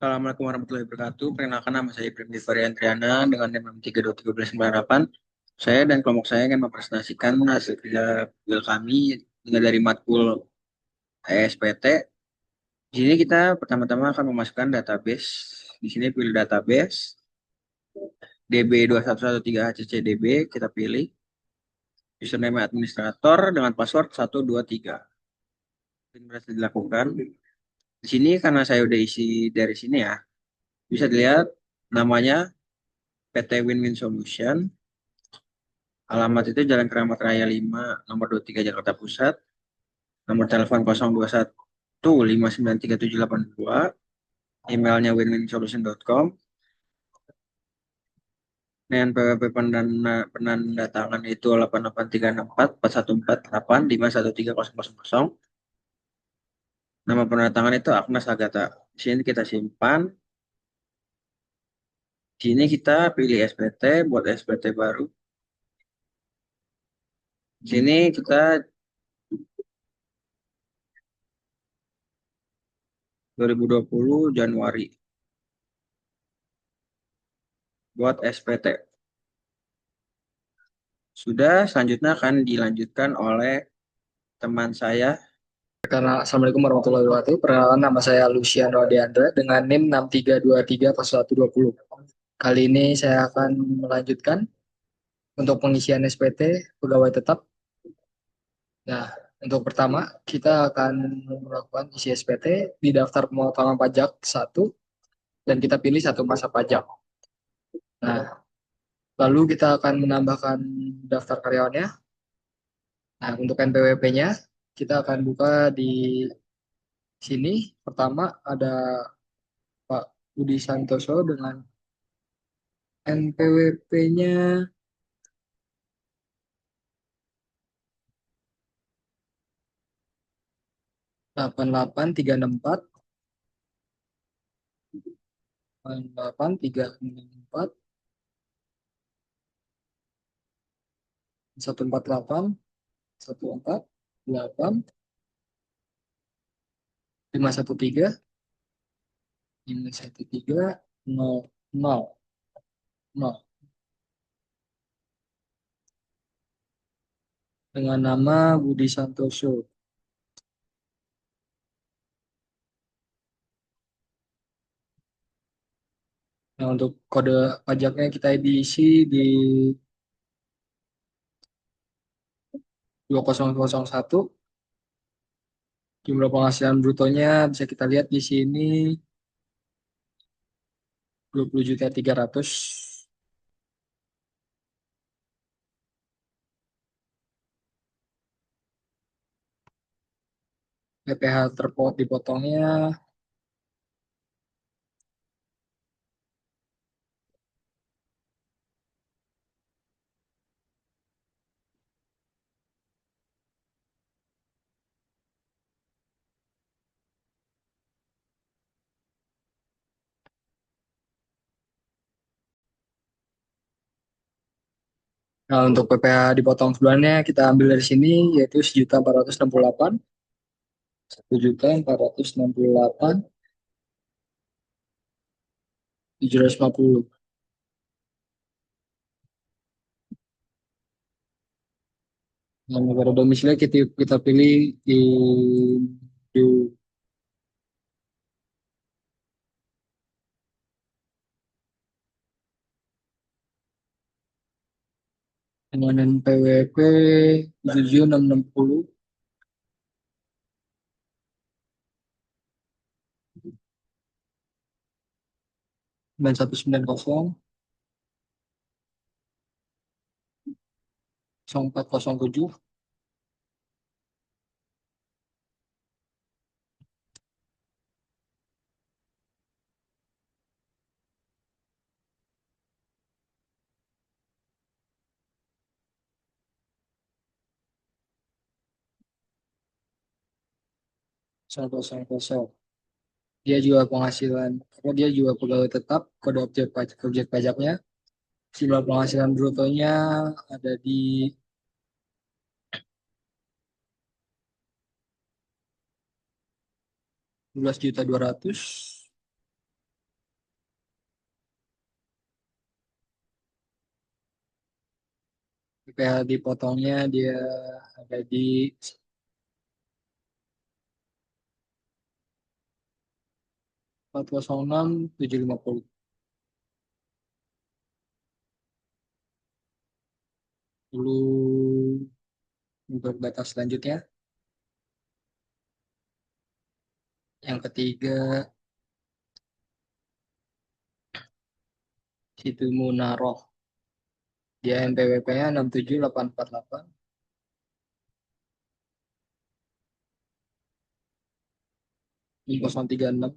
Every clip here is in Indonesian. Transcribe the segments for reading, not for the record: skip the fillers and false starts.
Assalamualaikum warahmatullahi wabarakatuh. Perkenalkan nama saya Ibrahim Divarian Triana dengan NIM 63231398. Saya dan kelompok saya akan mempresentasikan hasil kerja bil kami dari matkul ESPT. Di sini kita pertama-tama akan memasukkan database. Di sini pilih database DB21133HCCDB, kita pilih username administrator dengan password 123. Ini berhasil dilakukan. Di sini karena saya udah isi dari sini ya, bisa dilihat namanya PT Win-Win Solution. Alamat itu Jalan Keramat Raya 5, nomor 23 Jakarta Pusat. Nomor telepon 021 5937782. Emailnya winwinsolution.com. Dan PWP penandatangan itu 883644148513000. Nama penandatangan itu Agnes Agatha. Di sini kita simpan. Di sini kita pilih SPT buat SPT baru. Di sini kita 2020 Januari buat SPT. Sudah, selanjutnya akan dilanjutkan oleh teman saya. Assalamualaikum warahmatullahi wabarakatuh. Perkenalkan nama saya Luciano Deandra dengan NIM 63230120. Kali ini saya akan melanjutkan untuk pengisian SPT pegawai tetap. Nah, untuk pertama kita akan melakukan isi SPT di daftar pemotongan pajak 1 dan kita pilih satu masa pajak. Nah, lalu kita akan menambahkan daftar karyawannya. Nah, untuk NPWP-nya kita akan buka di sini. Pertama ada Pak Budi Santoso dengan NPWP-nya 88364, 88364, 148, 148, 513, 513, 0, 0, 0, dengan nama Budi Santoso. Nah, untuk kode pajaknya kita diisi di 2001. Jumlah penghasilan brutonya bisa kita lihat di sini 20.300.000. PPh dipotongnya. Nah, untuk PPh dipotong sebulannya kita ambil dari sini yaitu 1.468, 1.468.750. Nah, negara domisili kita pilih Indo. Dengan NPWP 7660 dan 190 0407 000. Dia juga penghasilan, dia juga pegawai tetap, kode objek pajaknya, jumlah penghasilan brutonya ada di 12.200.000. PPh dipotongnya dia ada di 406.750. Lalu untuk batas selanjutnya, yang ketiga Situ Munaroh. Dia NPWP-nya 67848 036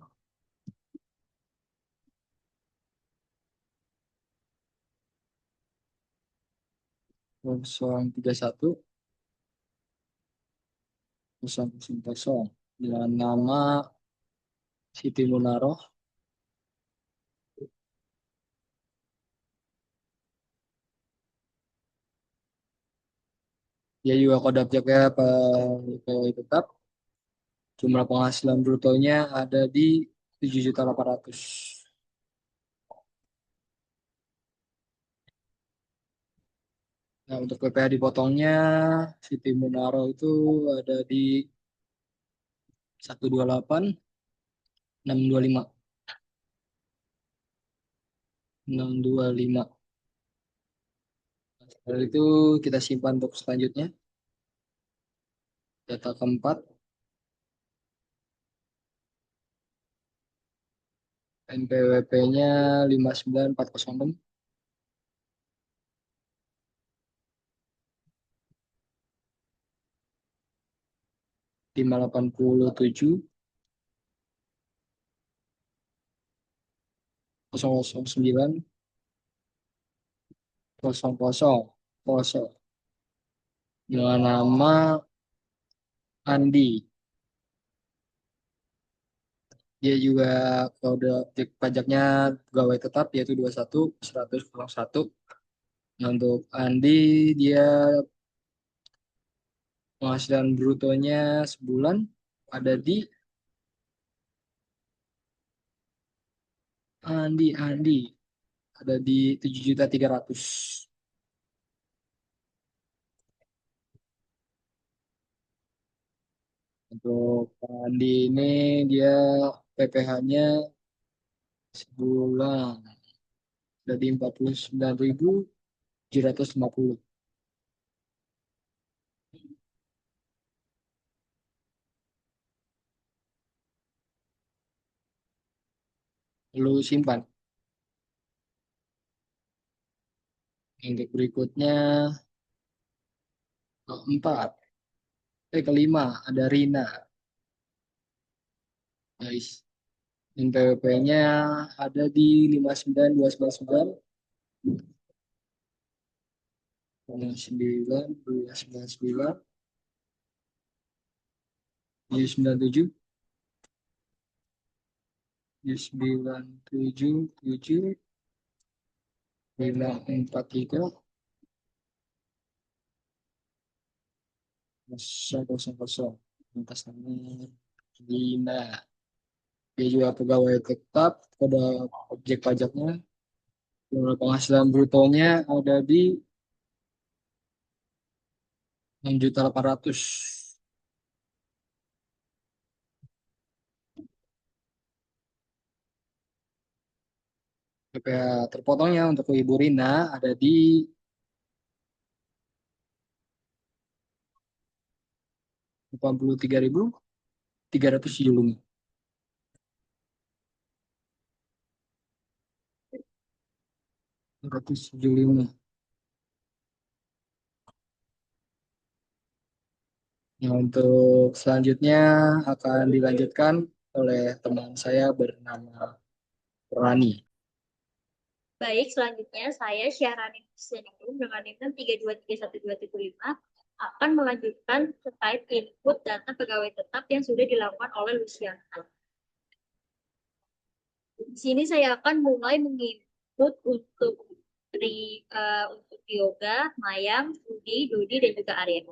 031 000 dengan nama Siti Munaroh. Dia juga kode objeknya tetap. Jumlah penghasilan brutonya ada di 7.800.000. Nah, untuk PPh dipotongnya Siti Munaro itu ada di 128.625. 625. Setelah itu kita simpan untuk selanjutnya. Data keempat, NPWP-nya 59406. 587 009 000 dengan nama Andi. Dia juga kode objek pajaknya pegawai tetap yaitu 21 100 01. Nah, untuk Andi dia penghasilan brutonya sebulan ada di Andi ada di 7.300.000. Untuk Andi ini dia PPh-nya sebulan ada di 49.750. Lalu simpan. Untuk berikutnya keempat, kelima ada Rina, guys. NPWP-nya ada di 59299. 9 299 97 977 543 000. Atas nama Lina. Dia juga pegawai tetap. Kode objek pajaknya jumlah penghasilan brutonya ada di 6.800.000. PPh terpotongnya untuk Ibu Rina ada di 83.375. 375. Nah, untuk selanjutnya akan dilanjutkan oleh teman saya bernama Rani. Baik, selanjutnya saya Syahrani Hussein dengan NIM 3231775 akan melanjutkan terkait input data pegawai tetap yang sudah dilakukan oleh Luciana. Di sini saya akan mulai menginput untuk Yoga, Mayang, Budi, Dodi, dan juga Arya.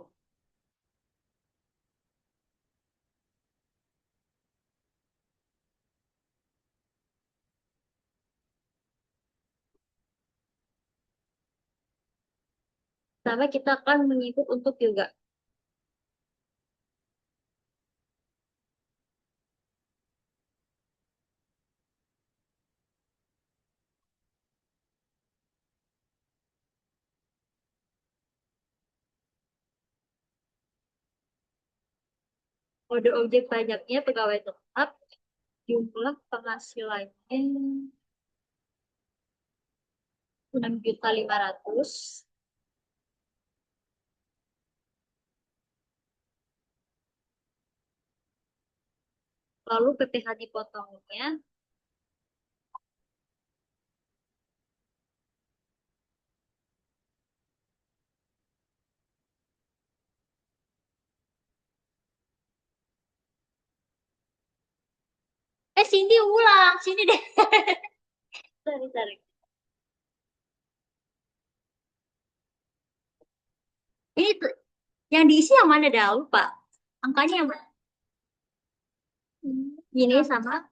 Pertama kita akan mengikut untuk yoga. Kode objek pajaknya pegawai tetap, jumlah penghasilannya 6.500.000. Lalu PPh dipotongnya Cindy ulang, sini deh. Sorry, sorry. Ini tuh, yang diisi yang mana dah? Lupa. Angkanya yang mana? Gini sama.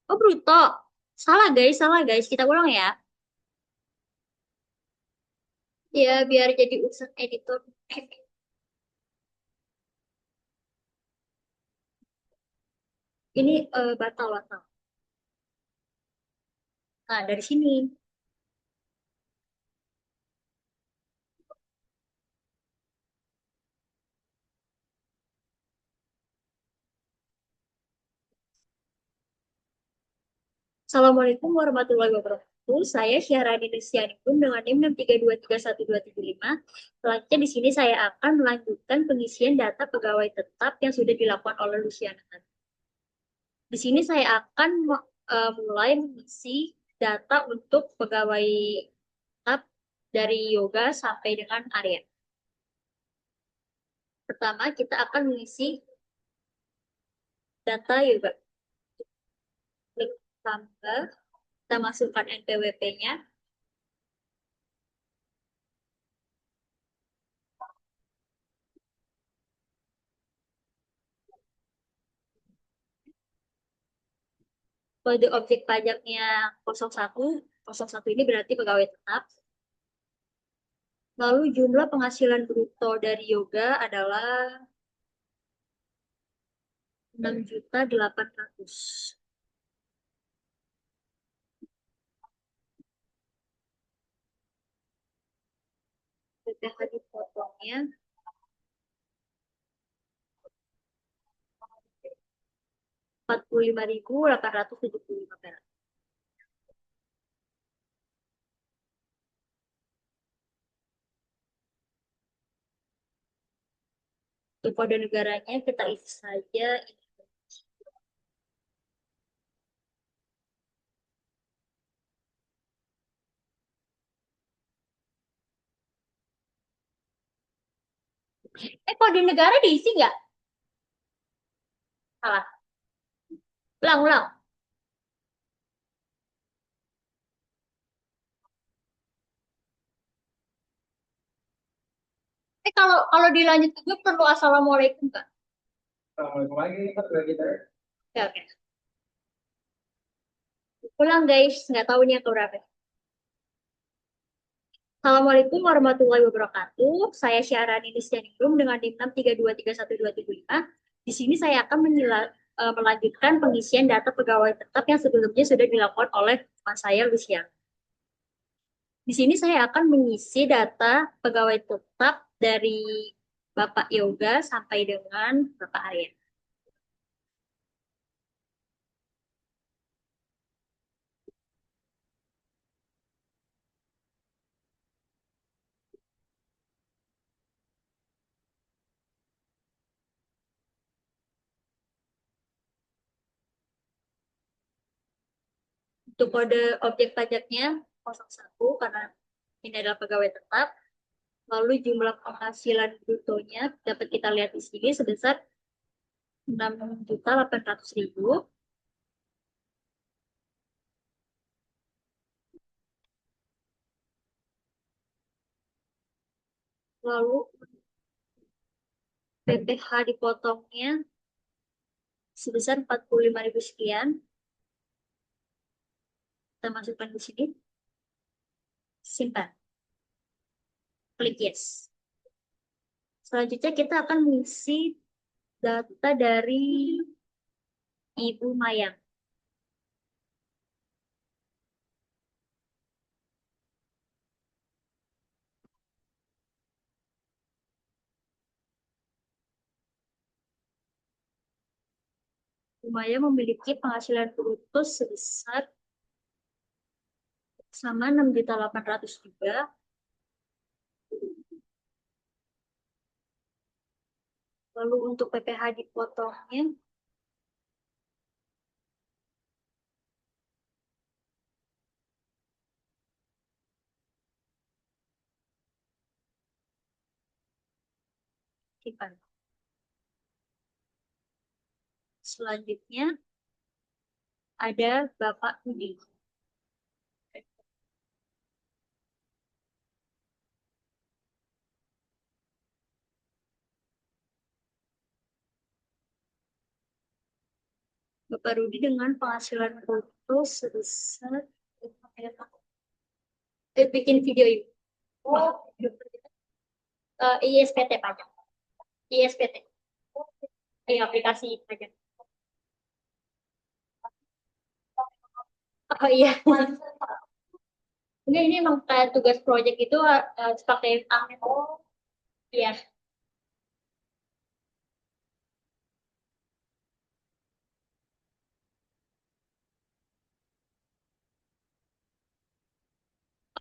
Oh, bruto. Salah guys, salah guys. Kita ulang ya. Ya, biar jadi urusan editor. Ini batal, batal. Nah, dari sini. Assalamualaikum warahmatullahi wabarakatuh. Saya Syahrani Desianipun dengan NIM 6323125. Selanjutnya di sini saya akan melanjutkan pengisian data pegawai tetap yang sudah dilakukan oleh Luciana. Di sini saya akan mulai mengisi data untuk pegawai tetap dari yoga sampai dengan Arya. Pertama, kita akan mengisi data yoga. Klik tambah, kita masukkan NPWP-nya. Kode objek pajaknya 01, 01 ini berarti pegawai tetap. Lalu jumlah penghasilan bruto dari yoga adalah 6.800.000. PPh dipotongnya 45.875 perak. Untuk kode negaranya kita isi saja. Kode negara diisi nggak? Salah. Ulang, ulang. Kalau kalau dilanjut ke gue perlu assalamualaikum kan? Assalamualaikum lagi, kita. Oke, oke. Ulang guys, nggak tahu nih aku berapa. Assalamualaikum warahmatullahi wabarakatuh. Saya Syahrani Nisyaningrum dengan NIM 6323125. Di sini saya akan melanjutkan pengisian data pegawai tetap yang sebelumnya sudah dilakukan oleh teman saya Lucia. Di sini saya akan mengisi data pegawai tetap dari Bapak Yoga sampai dengan Bapak Arya. Untuk kode objek pajaknya 01 karena ini adalah pegawai tetap. Lalu jumlah penghasilan brutonya dapat kita lihat di sini sebesar 6.800.000. Lalu PPh dipotongnya sebesar 45.000 sekian. Kita masukkan di sini. Simpan. klik yes. Selanjutnya kita akan mengisi data dari Ibu Mayang. Ibu Mayang memiliki penghasilan bruto sebesar sama 6.800.000 juga. Lalu untuk PPh dipotongnya simpan. Selanjutnya ada Bapak Budi. Bapak Rudi dengan penghasilan bruto sebesar bikin video ini. ISPT pajak. ISPT. Aplikasi pajak. Oh iya. Ini emang kayak tugas project itu pakai Amet. Iya.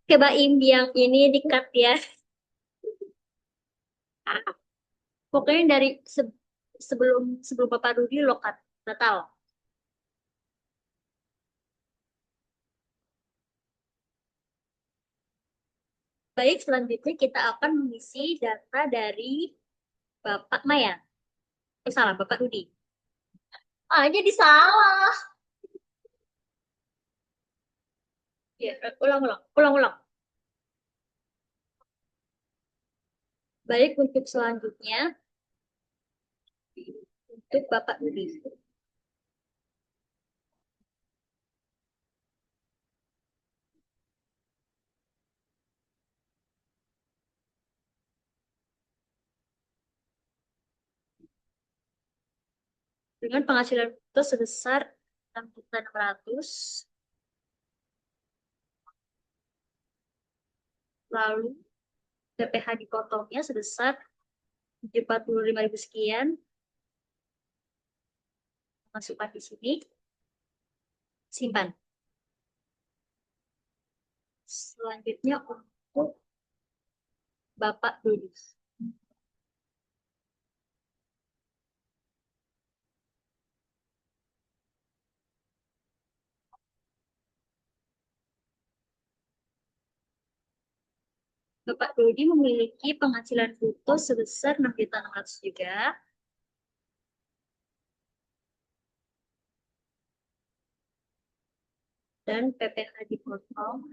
Oke, Mbak Im, yang ini di-cut ya. Pokoknya dari sebelum Bapak Rudi lo cut total. Baik, selanjutnya kita akan mengisi data dari Bapak Maya. Salah, Bapak Rudi. Jadi salah. Ya, ulang. Baik, untuk selanjutnya, untuk Bapak Rudi. Dengan penghasilan bruto sebesar 6.600.000, lalu PPh dipotongnya sebesar 745.000 sekian, masukkan di sini, simpan. Selanjutnya untuk Bapak Rudi. Bapak Rudi memiliki penghasilan bruto sebesar 6.600.000 juga. Dan PPh dipotong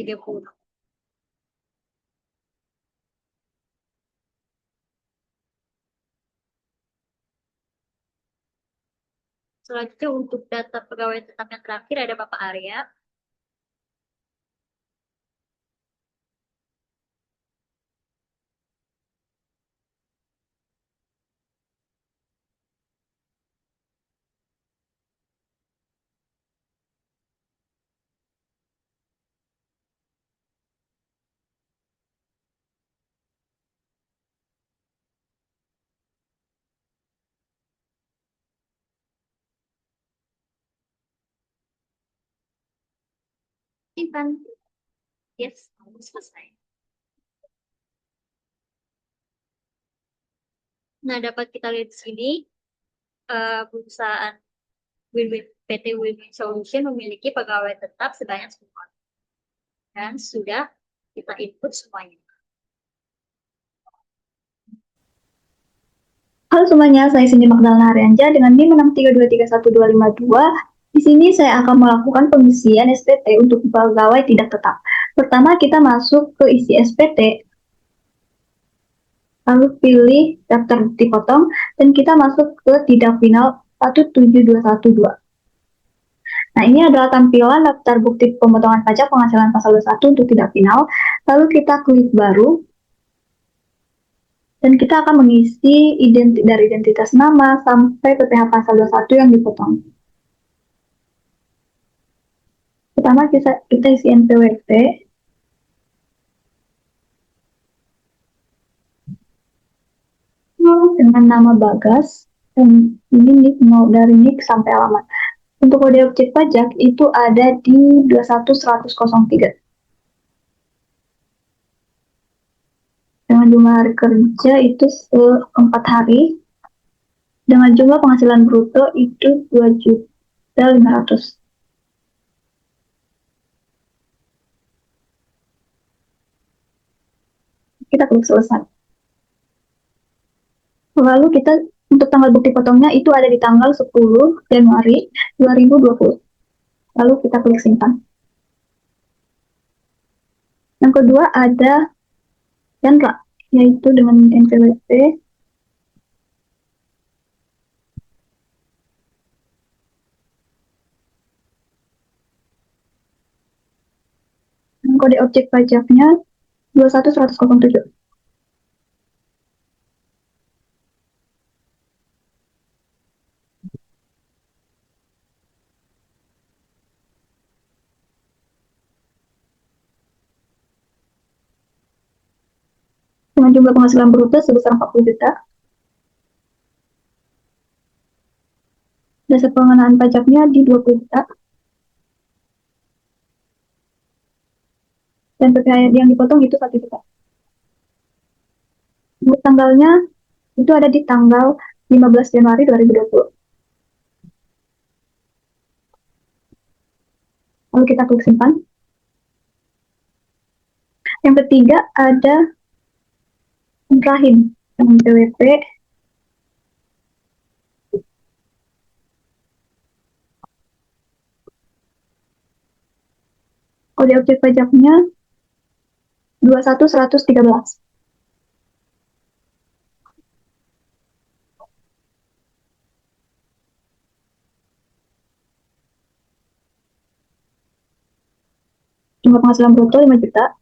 30. Selanjutnya untuk data pegawai tetap yang terakhir ada Bapak Arya. Simpan. Yes, selesai. Nah, dapat kita lihat di sini, perusahaan PT Win-Win Solution memiliki pegawai tetap sebanyak 10 orang. Dan sudah kita input semuanya. Halo semuanya, saya Cindy Magdalena Arianja dengan NIM 6323152. Di sini saya akan melakukan pengisian SPT untuk pegawai tidak tetap. Pertama kita masuk ke isi SPT, lalu pilih daftar dipotong, dan kita masuk ke tidak final 17212. Nah, ini adalah tampilan daftar bukti pemotongan pajak penghasilan pasal 21 untuk tidak final. Lalu kita klik baru, dan kita akan mengisi dari identitas nama sampai PPh pasal 21 yang dipotong. Pertama kita isi NPWP, dengan nama Bagas, dan ini dari nick sampai alamat. Untuk kode objek pajak itu ada di 21103. Dengan jumlah hari kerja itu 4 hari. Dengan jumlah penghasilan bruto itu 2.500.000. Kita klik selesai. Lalu kita untuk tanggal bukti potongnya itu ada di tanggal 10 Januari 2020. Lalu kita klik simpan. Yang kedua ada Chandra, yaitu dengan NPWP dan kode objek pajaknya 21107. Dengan jumlah penghasilan bruto sebesar 40 juta. Dasar pengenaan pajaknya di 20 juta. Dan PPh yang dipotong itu 1 juta. Tanggalnya itu ada di tanggal 15 Januari 2020. Lalu kita klik simpan. Yang ketiga ada Rahim dengan PWP kode objek pajaknya 21113. Jumlah penghasilan bruto 5 juta.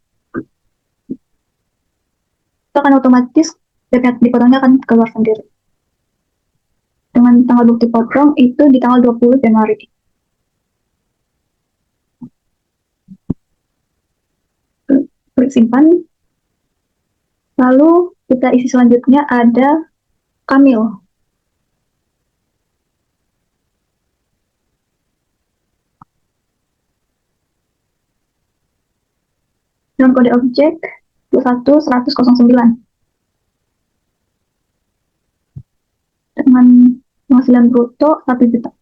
Itu akan otomatis PPh dipotongnya akan keluar sendiri. Dengan tanggal bukti potong itu di tanggal 20 Januari. Klik simpan. Lalu kita isi selanjutnya ada Kamil. Dengan kode objek 21109. Dengan penghasilan bruto 1 juta.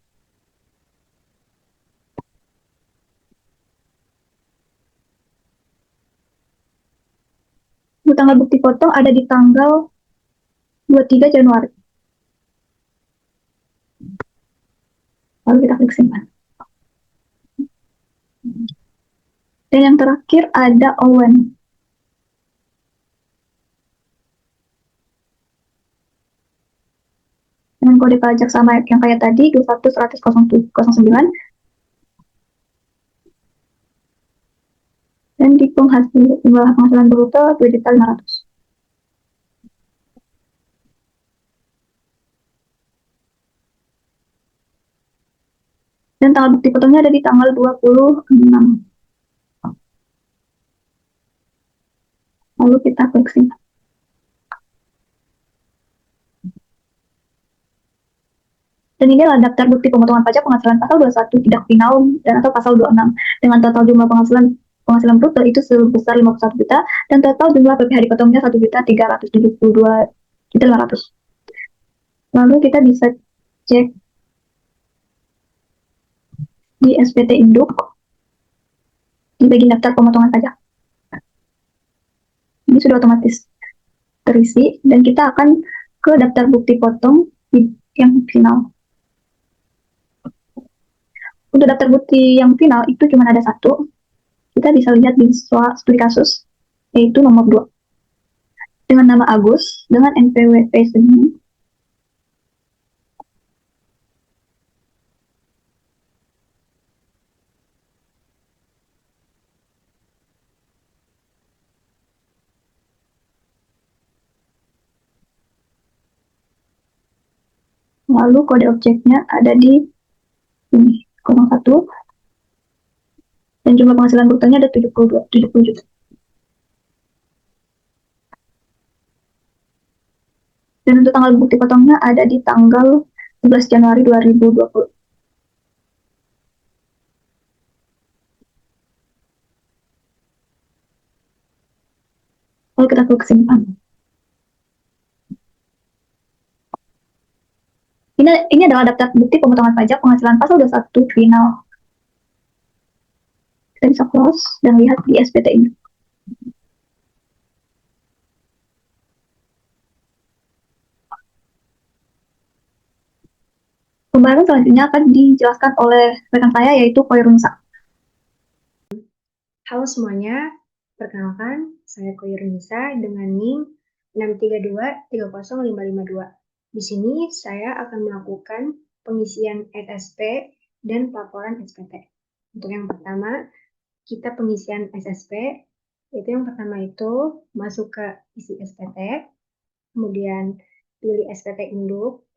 Tanggal bukti potong ada di tanggal 23 Januari. Lalu kita klik simpan. Dan yang terakhir ada Owen. Dengan kode pajak sama yang kayak tadi 21109. Dan di jumlah penghasilan bruto 2.500.000. Dan tanggal bukti potongnya ada di tanggal 26. Lalu kita klik simpan. Dan ini adalah daftar bukti pemotongan pajak penghasilan pasal 21 tidak final dan atau pasal 26 dengan total jumlah penghasilan bruto itu sebesar 51 juta dan total jumlah PPh dipotongnya 1.372.500.000. Lalu kita bisa cek di SPT Induk di bagian daftar pemotongan pajak. Ini sudah otomatis terisi dan kita akan ke daftar bukti potong yang final. Untuk daftar bukti yang final itu cuma ada satu. Kita bisa lihat di studi kasus, yaitu nomor 2. Dengan nama Agus, dengan NPWP segini. Lalu kode objeknya ada di ini, 01. Dan jumlah penghasilan bruttonya ada 70 juta. Dan untuk tanggal bukti potongnya ada di tanggal 11 Januari 2020. Lalu kita klik simpan. Ini adalah daftar bukti pemotongan pajak penghasilan pasal 21 final. Kita bisa close dan lihat di SPT ini. Pembahasan selanjutnya akan dijelaskan oleh rekan saya, yaitu Koirunsa. Halo semuanya, perkenalkan saya Koirunsa dengan NIM 632305552. Di sini saya akan melakukan pengisian SSP dan pelaporan SPT. Untuk yang pertama, kita pengisian SSP, yaitu yang pertama itu masuk ke isi SPT, kemudian pilih SPT induk,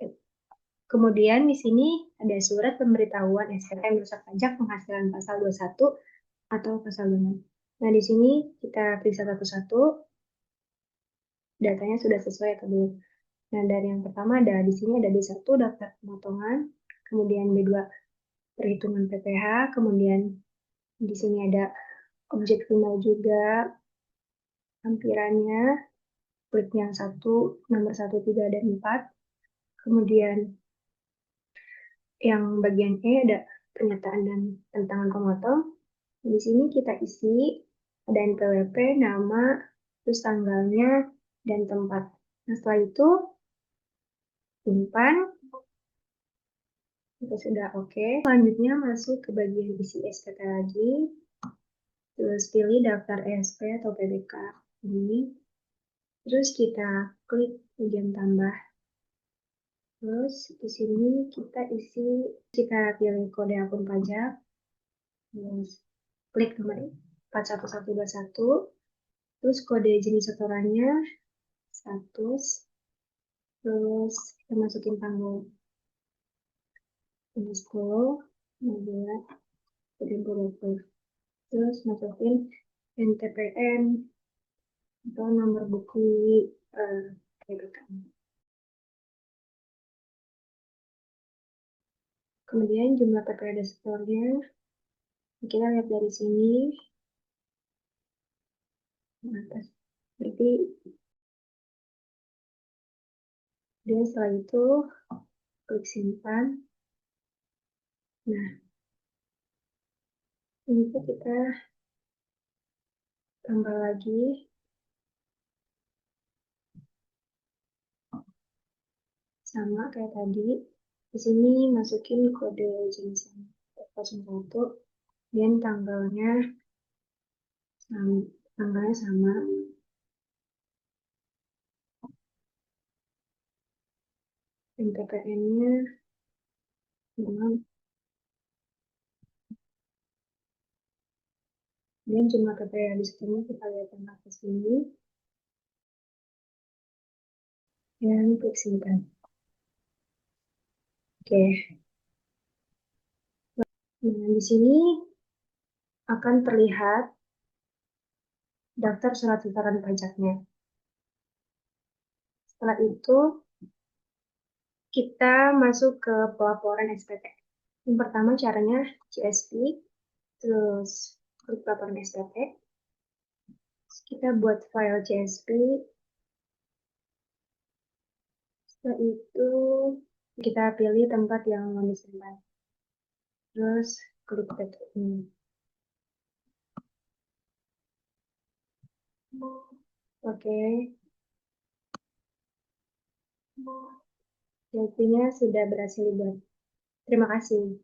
kemudian di sini ada surat pemberitahuan SPT merusak pajak penghasilan pasal 21 atau pasal 26. Nah, di sini kita periksa satu-satu, datanya sudah sesuai atau belum. Nah, dari yang pertama ada di sini ada B1 daftar pemotongan, kemudian B2 perhitungan PPh, kemudian di sini ada objek final juga, lampirannya, klik yang nomor 1, 3, dan 4. Kemudian yang bagian E ada pernyataan dan tantangan pemotong. Di sini kita isi ada NPWP, nama, terus tanggalnya, dan tempat. Nah, setelah itu simpan. Kita sudah oke. Selanjutnya masuk ke bagian isi SPT lagi. Terus pilih daftar ESP atau PBK ini. Terus kita klik bagian tambah. Terus di sini kita pilih kode akun pajak. Terus klik nomor 41121. Terus kode jenis setorannya, status. Terus kita masukin tanggal 10, 15, 2020. Terus masukin NTPN atau nomor buku PPK. Kemudian jumlah PPD store-nya kita lihat dari sini. Atas. Berarti dan setelah itu klik simpan. Nah, ini tuh kita tambah lagi sama kayak tadi. Di sini masukin kode jenis 01 dan tanggalnya sama. NPPN-nya memang. Dan jumlah PPh di sini kita lihat yang atas sini. Dan klik simpan. Oke. Nah, di sini akan terlihat daftar surat setoran pajaknya. Setelah itu, kita masuk ke pelaporan SPT. Yang pertama caranya CSV, terus klik pelaporan SPT. Kita buat file CSV. Setelah itu, kita pilih tempat yang mau disimpan. Terus klik paste ini. Oke. CSV-nya sudah berhasil dibuat. Terima kasih.